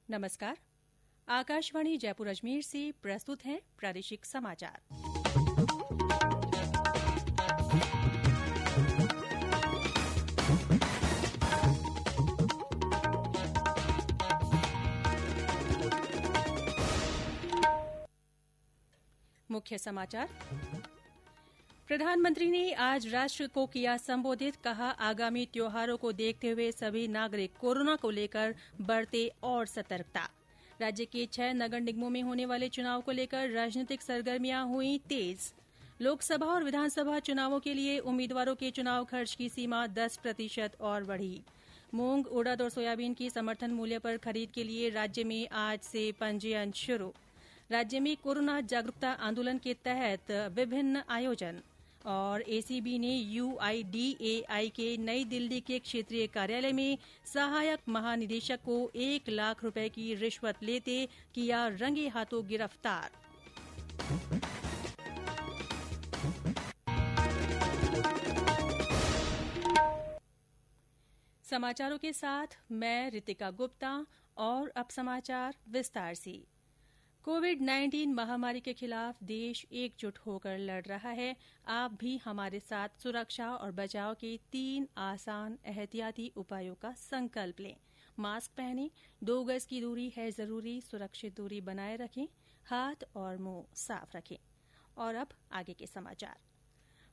नमस्कार। आकाशवाणी जयपुर अजमेर से प्रस्तुत हैं प्रादेशिक समाचार। मुख्य समाचार। प्रधानमंत्री ने आज राष्ट्र को किया संबोधित। कहा, आगामी त्योहारों को देखते हुए सभी नागरिक कोरोना को लेकर बरते और सतर्कता। राज्य के 6 नगर निगमों में होने वाले चुनाव को लेकर राजनीतिक सरगर्मियां हुई तेज। लोकसभा और विधानसभा चुनावों के लिए उम्मीदवारों के चुनाव खर्च की सीमा 10% और बढ़ी। मूंग, उड़द और सोयाबीन की समर्थन मूल्य पर खरीद के लिए राज्य में आज से पंजीयन शुरू। राज्य में कोरोना जागरूकता आंदोलन के तहत विभिन्न आयोजन। और एसीबी ने यूआईडीएआई के नई दिल्ली के क्षेत्रीय कार्यालय में सहायक महानिदेशक को 1 लाख रुपए की रिश्वत लेते किया रंगे हाथों गिरफ्तार। समाचारों के साथ मैं रितिका गुप्ता। और अब समाचार विस्तार से। कोविड-19 महामारी के खिलाफ देश एकजुट होकर लड़ रहा है। आप भी हमारे साथ सुरक्षा और बचाव के 3 आसान एहतियाती उपायों का संकल्प लें। मास्क पहनें, 2 गज की दूरी है जरूरी, सुरक्षित दूरी बनाए रखें, हाथ और मुंह साफ रखें। और अब आगे के समाचार।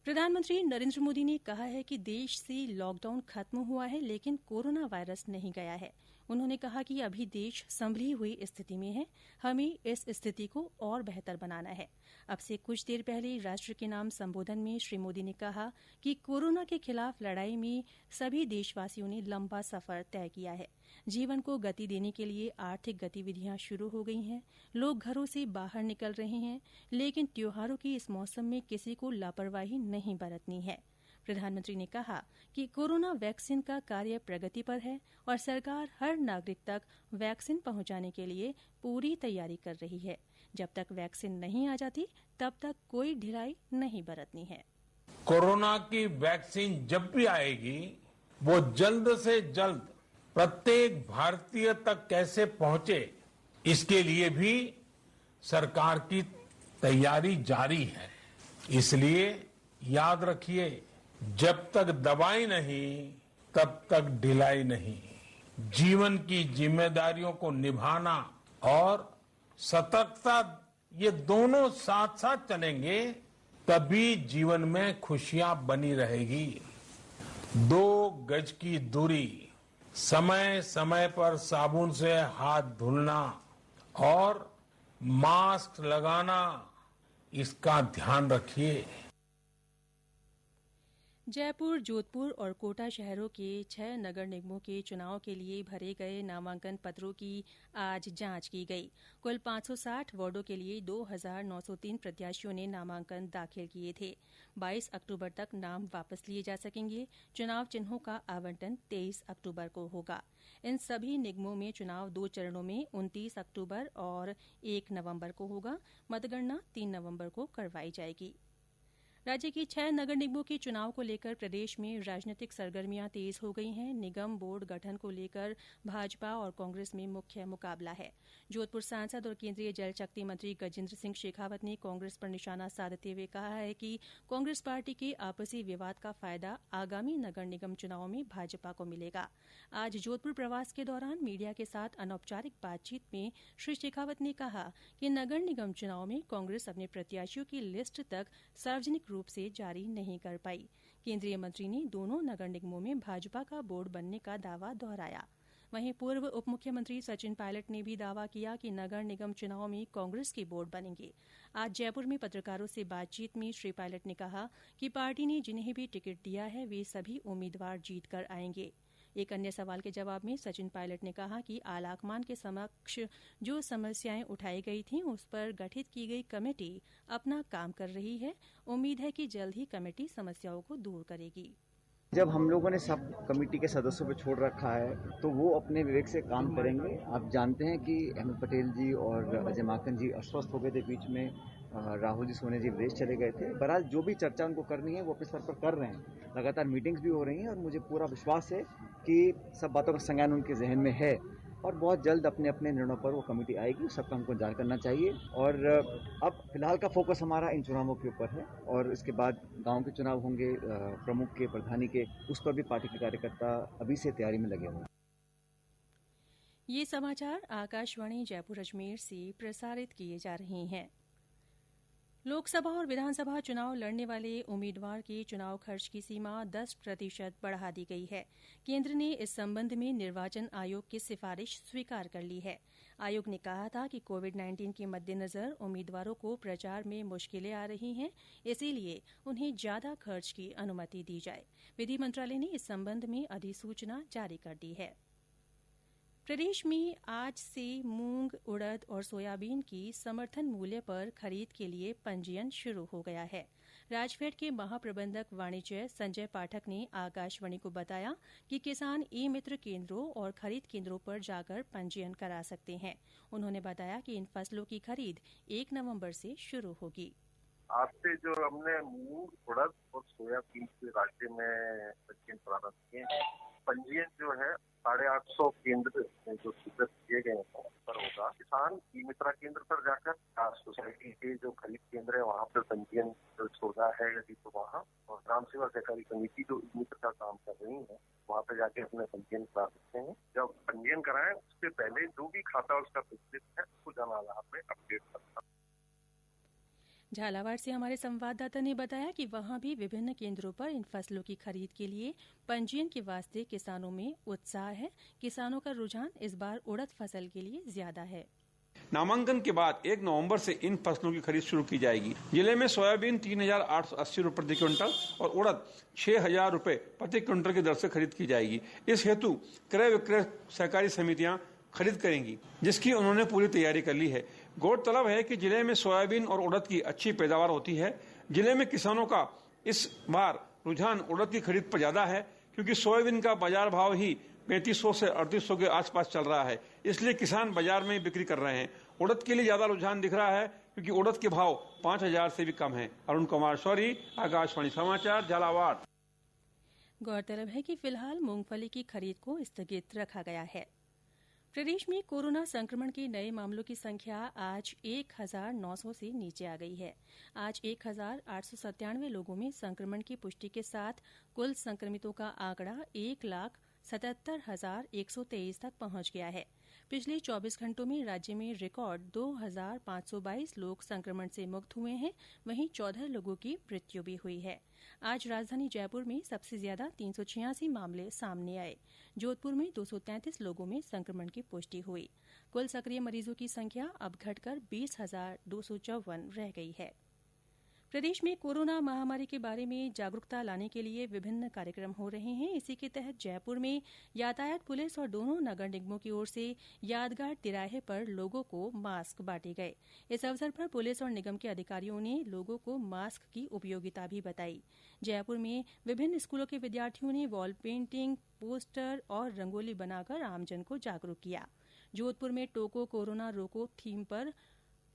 प्रधानमंत्री नरेंद्र मोदी ने कहा है कि देश से लॉकडाउन खत्म हुआ है, लेकिन कोरोना वायरस नहीं गया है। उन्होंने कहा कि अभी देश संभली हुई स्थिति में है। हमें इस स्थिति को और बेहतर बनाना है। अब से कुछ देर पहले राष्ट्र के नाम संबोधन में श्री मोदी ने कहा कि कोरोना के खिलाफ लड़ाई में सभी देशवासियों ने लंबा सफर तय किया है। जीवन को गति देने के लिए आर्थिक गतिविधियां शुरू हो गई हैं। लोग घरों से बाहर निकल रहे हैं, लेकिन त्योहारों के इस मौसम में किसी को लापरवाही नहीं बरतनी है। प्रधानमंत्री ने कहा कि कोरोना वैक्सीन का कार्य प्रगति पर है और सरकार हर नागरिक तक वैक्सीन पहुंचाने के लिए पूरी तैयारी कर रही है। जब तक वैक्सीन नहीं आ जाती, तब तक कोई ढिलाई नहीं बरतनी है। कोरोना की वैक्सीन जब भी आएगी, वो जल्द से जल्द प्रत्येक भारतीय तक कैसे पहुंचे, इसके लिए भी सरकार की तैयारी जारी है। इसलिए याद रखिए, जब तक दवाई नहीं, तब तक ढिलाई नहीं। जीवन की जिम्मेदारियों को निभाना और सतर्कता, ये दोनों साथ साथ चलेंगे, तभी जीवन में खुशियां बनी रहेगी। 2 गज की दूरी, समय समय पर साबुन से हाथ धुलना और मास्क लगाना, इसका ध्यान रखिए। जयपुर, जोधपुर और कोटा शहरों के 6 नगर निगमों के चुनाव के लिए भरे गए नामांकन पत्रों की आज जांच की गई। कुल 560 वार्डों के लिए 2903 प्रत्याशियों ने नामांकन दाखिल किए थे। 22 अक्टूबर तक नाम वापस लिए जा सकेंगे। चुनाव चिन्हों का आवंटन 23 अक्टूबर को होगा। इन सभी निगमों में चुनाव 2 चरणों में 29 अक्टूबर और 1 नवंबर को होगा। मतगणना 3 नवंबर को करवाई जाएगी। राज्य की 6 नगर निगमों के चुनाव को लेकर प्रदेश में राजनीतिक सरगर्मियां तेज हो गई हैं। निगम बोर्ड गठन को लेकर भाजपा और कांग्रेस में मुख्य मुकाबला है। जोधपुर सांसद और केंद्रीय जल शक्ति मंत्री गजेंद्र सिंह शेखावत ने कांग्रेस पर निशाना साधते हुए कहा है कि कांग्रेस पार्टी के आपसी विवाद का फायदा आगामी नगर निगम चुनावों में भाजपा को मिलेगा। आज जोधपुर प्रवास के दौरान मीडिया के साथ अनौपचारिक बातचीत में श्री शेखावत ने कहा कि नगर निगम चुनाव में कांग्रेस अपने प्रत्याशियों की लिस्ट तक सार्वजनिक रूप से जारी नहीं कर पाई। केंद्रीय मंत्री ने दोनों नगर निगमों में भाजपा का बोर्ड बनने का दावा दोहराया। वहीं पूर्व उप मुख्यमंत्री सचिन पायलट ने भी दावा किया कि नगर निगम चुनाव में कांग्रेस के बोर्ड बनेंगे। आज जयपुर में पत्रकारों से बातचीत में श्री पायलट ने कहा कि पार्टी ने जिन्हें भी टिकट दिया है, वे सभी उम्मीदवार जीत कर आएंगे। एक अन्य सवाल के जवाब में सचिन पायलट ने कहा कि आलाकमान के समक्ष जो समस्याएं उठाई गई थीं, उस पर गठित की गई कमेटी अपना काम कर रही है। उम्मीद है कि जल्द ही कमेटी समस्याओं को दूर करेगी। जब हम लोगों ने सब कमेटी के सदस्यों पर छोड़ रखा है, तो वो अपने विवेक से काम करेंगे। आप जानते हैं कि अहमद पटेल जी और अजय माकन जी अस्वस्थ हो गए थे बीच में, राहुल जी सोने जी विदेश चले गए थे। बहरहाल जो भी चर्चा उनको करनी है वो अपने स्तर पर कर रहे हैं। लगातार मीटिंग्स भी हो रही हैं और मुझे पूरा विश्वास है कि सब बातों का संज्ञान उनके जहन में है और बहुत जल्द अपने अपने निर्णयों पर वो कमेटी आएगी, सबका हमको जांच करना चाहिए। और अब फिलहाल का फोकस हमारा इन चुनावों के ऊपर है और इसके बाद गांव के चुनाव होंगे, प्रमुख के, प्रधानी के, उस पर भी पार्टी के कार्यकर्ता अभी से तैयारी में लगे हुए हैं। ये समाचार आकाशवाणी जयपुर अजमेर से प्रसारित किए जा रहे हैं। लोकसभा और विधानसभा चुनाव लड़ने वाले उम्मीदवार के चुनाव खर्च की सीमा 10% बढ़ा दी गई है। केंद्र ने इस संबंध में निर्वाचन आयोग की सिफारिश स्वीकार कर ली है। आयोग ने कहा था कि कोविड-19 के मद्देनजर उम्मीदवारों को प्रचार में मुश्किलें आ रही हैं, इसीलिए उन्हें ज्यादा खर्च की अनुमति दी जाए। विधि मंत्रालय ने इस संबंध में अधिसूचना जारी कर दी है। प्रदेश में आज से मूंग, उड़द और सोयाबीन की समर्थन मूल्य पर खरीद के लिए पंजीयन शुरू हो गया है। राजफेड के महाप्रबंधक वाणिज्य संजय पाठक ने आकाशवाणी को बताया कि किसान ई मित्र केंद्रों और खरीद केंद्रों पर जाकर पंजीयन करा सकते हैं। उन्होंने बताया कि इन फसलों की खरीद 1 नवंबर से शुरू होगी। आज से जो हमने मूंग, उड़द और सोयाबीन के राज्य में पंजीयन प्रारंभ किए हैं, पंजीयन जो है 850 केंद्र जो स्वीकृत किए गए हैं पर होगा। किसान ई मित्रा केंद्र पर जाकर सोसाइटी के जो खरीद केंद्र है वहाँ पर पंजीयन छोड़ा है यदि तो वहाँ, और ग्राम सेवा सहकारी समिति जो ई मित्र का काम कर रही है वहाँ पे जाके अपने पंजीयन करा सकते हैं। जब पंजीयन कराएं उससे पहले जो भी खाता उसका विस्तृत है उसको जन आधार में अपडेट करना। झालावाड़ से हमारे संवाददाता ने बताया कि वहां भी विभिन्न केंद्रों पर इन फसलों की खरीद के लिए पंजीयन के वास्ते किसानों में उत्साह है। किसानों का रुझान इस बार उड़द फसल के लिए ज्यादा है। नामांकन के बाद 1 नवंबर से इन फसलों की खरीद शुरू की जाएगी। जिले में सोयाबीन 3,880 रुपए प्रति क्विंटल और उड़द 6,000 रुपए प्रति क्विंटल की दर से खरीद की जाएगी। इस हेतु क्रय विक्रय सहकारी समितियां खरीद करेंगी, जिसकी उन्होंने पूरी तैयारी कर ली है। गौरतलब है कि जिले में सोयाबीन और उड़द की अच्छी पैदावार होती है। जिले में किसानों का इस बार रुझान उड़द की खरीद पर ज्यादा है, क्योंकि सोयाबीन का बाजार भाव ही 3500 से 3800 के आसपास चल रहा है, इसलिए किसान बाजार में बिक्री कर रहे हैं। उड़द के लिए ज्यादा रुझान दिख रहा है, क्योंकि उड़द के भाव 5000 से भी कम है। अरुण कुमार शौरी, आकाशवाणी समाचार, झालावाड़। गौरतलब है कि फिलहाल मूंगफली की खरीद को स्थगित रखा गया है। प्रदेश में कोरोना संक्रमण के नए मामलों की संख्या आज 1900 से नीचे आ गई है। आज 1897 लोगों में संक्रमण की पुष्टि के साथ कुल संक्रमितों का आंकड़ा 1,77,123 तक पहुंच गया है। पिछले 24 घंटों में राज्य में रिकॉर्ड 2,522 लोग संक्रमण से मुक्त हुए हैं, वहीं 14 लोगों की मृत्यु भी हुई है। आज राजधानी जयपुर में सबसे ज्यादा 386 मामले सामने आए। जोधपुर में 233 लोगों में संक्रमण की पुष्टि हुई। कुल सक्रिय मरीजों की संख्या अब घटकर 20,254 रह गई है। प्रदेश में कोरोना महामारी के बारे में जागरूकता लाने के लिए विभिन्न कार्यक्रम हो रहे हैं। इसी के तहत जयपुर में यातायात पुलिस और दोनों नगर निगमों की ओर से यादगार तिराहे पर लोगों को मास्क बांटे गए। इस अवसर पर पुलिस और निगम के अधिकारियों ने लोगों को मास्क की उपयोगिता भी बताई। जयपुर में विभिन्न स्कूलों के विद्यार्थियों ने वॉल पेंटिंग, पोस्टर और रंगोली बनाकर आमजन को जागरूक किया। जोधपुर में टोको कोरोना रोको थीम पर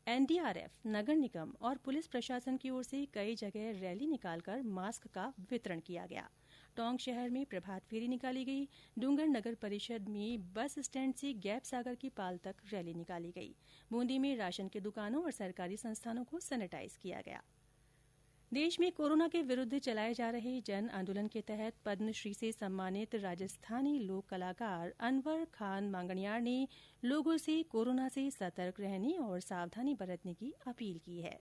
एनडीआरएफ, नगर निगम और पुलिस प्रशासन की ओर से कई जगह रैली निकालकर मास्क का वितरण किया गया। टोंक शहर में प्रभात फेरी निकाली गई। डूंगर नगर परिषद में बस स्टैंड से गैप सागर की पाल तक रैली निकाली गई। बूंदी में राशन की दुकानों और सरकारी संस्थानों को सैनिटाइज किया गया। देश में कोरोना के विरुद्ध चलाए जा रहे जन आंदोलन के तहत पद्मश्री से सम्मानित राजस्थानी लोक कलाकार अनवर खान मांगणियार ने लोगों से कोरोना से सतर्क रहने और सावधानी बरतने की अपील की है।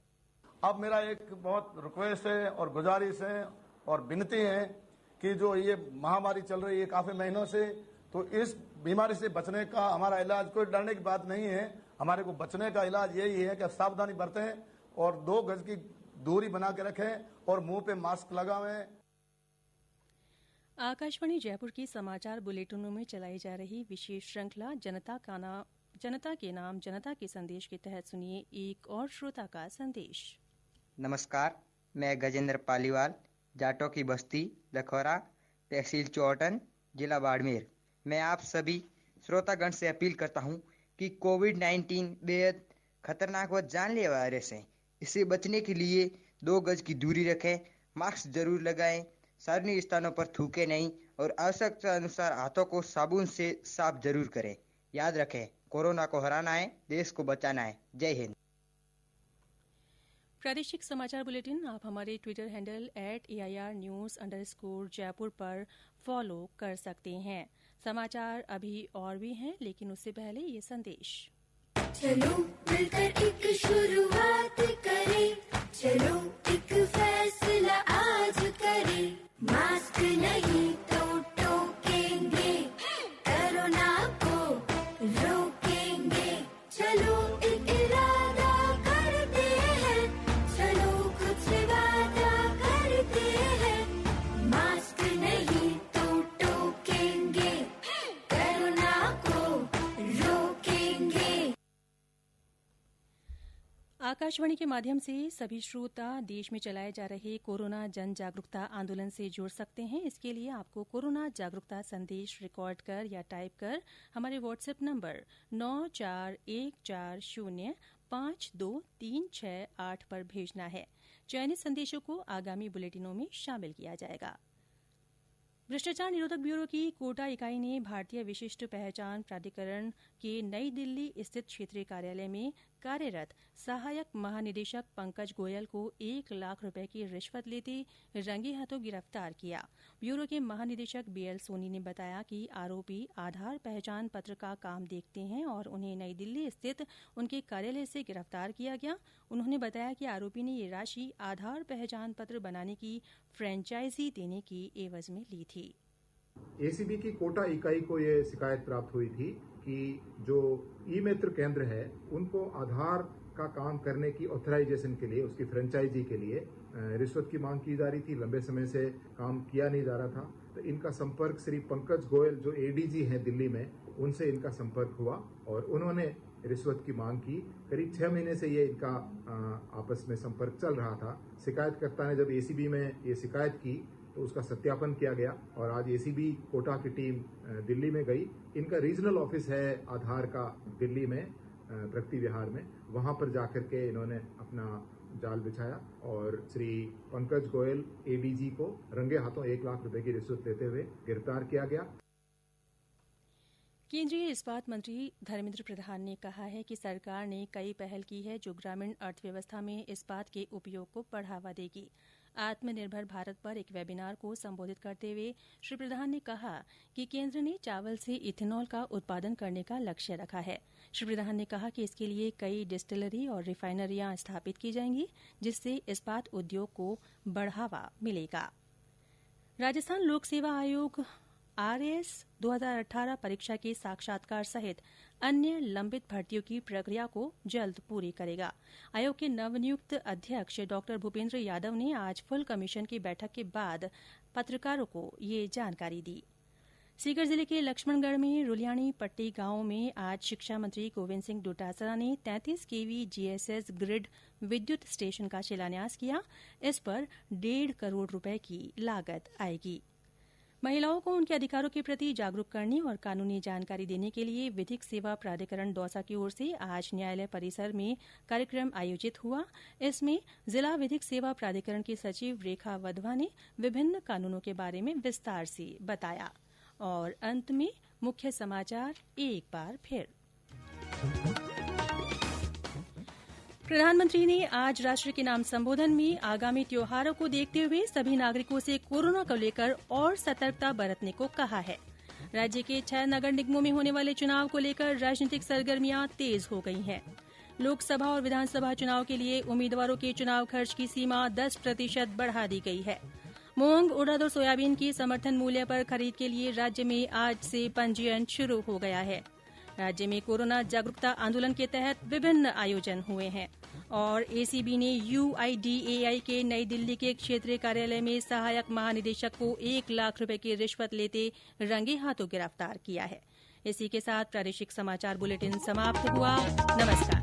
अब मेरा एक बहुत रिक्वेस्ट है और गुजारिश है और विनती है कि जो ये महामारी चल रही है काफी महीनों से, तो इस बीमारी से बचने का हमारा इलाज कोई डरने की बात नहीं है। हमारे को बचने का इलाज यही है कि सावधानी बरतें और 2 गज की दूरी बना के रखें और मुंह पे मास्क लगावें। आकाशवाणी जयपुर की समाचार बुलेटिनों में चलाई जा रही विशेष श्रृंखला जनता के नाम जनता के संदेश के तहत सुनिए एक और श्रोता का संदेश। नमस्कार, मैं गजेंद्र पालीवाल, जाटों की बस्ती लखौरा, तहसील चौटन, जिला बाड़मेर। मैं आप सभी श्रोतागण से अपील करता हूं कि कोविड-19 बेहद खतरनाक व जानलेवा वायरस है। इससे बचने के लिए 2 गज की दूरी रखें, मास्क जरूर लगाएं, सार्वजनिक स्थानों पर थूके नहीं और आवश्यकता अनुसार हाथों को साबुन से साफ जरूर करें। याद रखें, कोरोना को हराना है, देश को बचाना है। जय हिंद। प्रादेशिक समाचार बुलेटिन आप हमारे ट्विटर हैंडल @AIRnews_जयपुर पर फॉलो कर सकते हैं। समाचार अभी और भी हैं, लेकिन उससे पहले ये संदेश। चलो मिलकर एक शुरुआत करें, चलो एक फैसला आज करें, मास्क नहीं तो टोकेंगे, कोरोना को रोकेंगे, चलो एक इरादा करते हैं, चलो कुछ वादा करते हैं, मास्क नहीं तो टोकेंगे, कोरोना को रोकेंगे। आकाशवाणी के माध्यम से सभी श्रोता देश में चलाए जा रहे कोरोना जन जागरूकता आंदोलन से जुड़ सकते हैं। इसके लिए आपको कोरोना जागरूकता संदेश रिकॉर्ड कर या टाइप कर हमारे व्हाट्सएप नंबर 9414052368 पर भेजना है। चयनित संदेशों को आगामी बुलेटिनों में शामिल किया जाएगा। भ्रष्टाचार निरोधक ब्यूरो की कोटा इकाई ने भारतीय विशिष्ट पहचान प्राधिकरण के नई दिल्ली स्थित क्षेत्रीय कार्यालय में कार्यरत सहायक महानिदेशक पंकज गोयल को 1 लाख रुपए की रिश्वत लेते रंगे हाथों गिरफ्तार किया। ब्यूरो के महानिदेशक BL सोनी ने बताया कि आरोपी आधार पहचान पत्र का काम देखते हैं और उन्हें नई दिल्ली स्थित उनके कार्यालय से गिरफ्तार किया गया। उन्होंने बताया कि आरोपी ने ये राशि आधार पहचान पत्र बनाने की फ्रेंचाइजी देने की एवज में ली थी। ACB की कोटा इकाई को ये शिकायत प्राप्त हुई थी कि जो ई-मित्र केंद्र है उनको आधार का काम करने की ऑथराइजेशन के लिए, उसकी फ्रेंचाइजी के लिए रिश्वत की मांग की जा रही थी। लंबे समय से काम किया नहीं जा रहा था, तो इनका संपर्क श्री पंकज गोयल जो ADG हैं दिल्ली में, उनसे इनका संपर्क हुआ और उन्होंने रिश्वत की मांग की। करीब 6 महीने से ये इनका आपस में संपर्क चल रहा था। शिकायतकर्ता ने जब ACB में ये शिकायत की तो उसका सत्यापन किया गया और आज ACB कोटा की टीम दिल्ली में गई। इनका रीजनल ऑफिस है आधार का दिल्ली में, प्रगति विहार में। वहां पर जाकर के इन्होंने अपना जाल बिछाया और श्री पंकज गोयल ADG को रंगे हाथों 1 लाख रुपए की रिश्वत लेते हुए गिरफ्तार किया गया। केंद्रीय इस्पात मंत्री धर्मेंद्र प्रधान ने कहा है कि सरकार ने कई पहल की है जो ग्रामीण अर्थव्यवस्था में इस्पात के उपयोग को बढ़ावा देगी। आत्मनिर्भर भारत पर एक वेबिनार को संबोधित करते हुए श्री प्रधान ने कहा कि केंद्र ने चावल से इथेनॉल का उत्पादन करने का लक्ष्य रखा है। श्री प्रधान ने कहा कि इसके लिए कई डिस्टिलरी और रिफाइनरियां स्थापित की जाएंगी, जिससे इस्पात उद्योग को बढ़ावा मिलेगा। राजस्थान लोक सेवा आयोग RAS 2018 परीक्षा के साक्षात्कार सहित अन्य लंबित भर्तियों की प्रक्रिया को जल्द पूरी करेगा। आयोग के नवनियुक्त अध्यक्ष डॉ भूपेंद्र यादव ने आज फुल कमीशन की बैठक के बाद पत्रकारों को ये जानकारी दी। सीकर जिले के लक्ष्मणगढ़ में रुलियाणी पट्टी गांव में आज शिक्षा मंत्री गोविंद सिंह डोटासरा ने 33 kV GSS ग्रिड विद्युत स्टेशन का शिलान्यास किया। इस पर 1.5 करोड़ रुपए की लागत आएगी। महिलाओं को उनके अधिकारों के प्रति जागरूक करने और कानूनी जानकारी देने के लिए विधिक सेवा प्राधिकरण दौसा की ओर से आज न्यायालय परिसर में कार्यक्रम आयोजित हुआ। इसमें जिला विधिक सेवा प्राधिकरण की सचिव रेखा वधवा ने विभिन्न कानूनों के बारे में विस्तार से बताया। और अंत में मुख्य समाचार एक बार फिर। प्रधानमंत्री ने आज राष्ट्र के नाम संबोधन में आगामी त्योहारों को देखते हुए सभी नागरिकों से कोरोना को लेकर और सतर्कता बरतने को कहा है। राज्य के 6 नगर निगमों में होने वाले चुनाव को लेकर राजनीतिक सरगर्मियां तेज हो गई हैं। लोकसभा और विधानसभा चुनाव के लिए उम्मीदवारों के चुनाव खर्च की सीमा 10% बढ़ा दी गई है। मूंग, उड़द और सोयाबीन की समर्थन मूल्य पर खरीद के लिए राज्य में आज से पंजीयन शुरू हो गया है। राज्य में कोरोना जागरूकता आंदोलन के तहत विभिन्न आयोजन हुए हैं। और ACB ने UIDAI के नई दिल्ली के क्षेत्रीय कार्यालय में सहायक महानिदेशक को 1 लाख रुपए की रिश्वत लेते रंगे हाथों गिरफ्तार किया है। इसी के साथ प्रादेशिक समाचार बुलेटिन समाप्त हुआ। नमस्कार।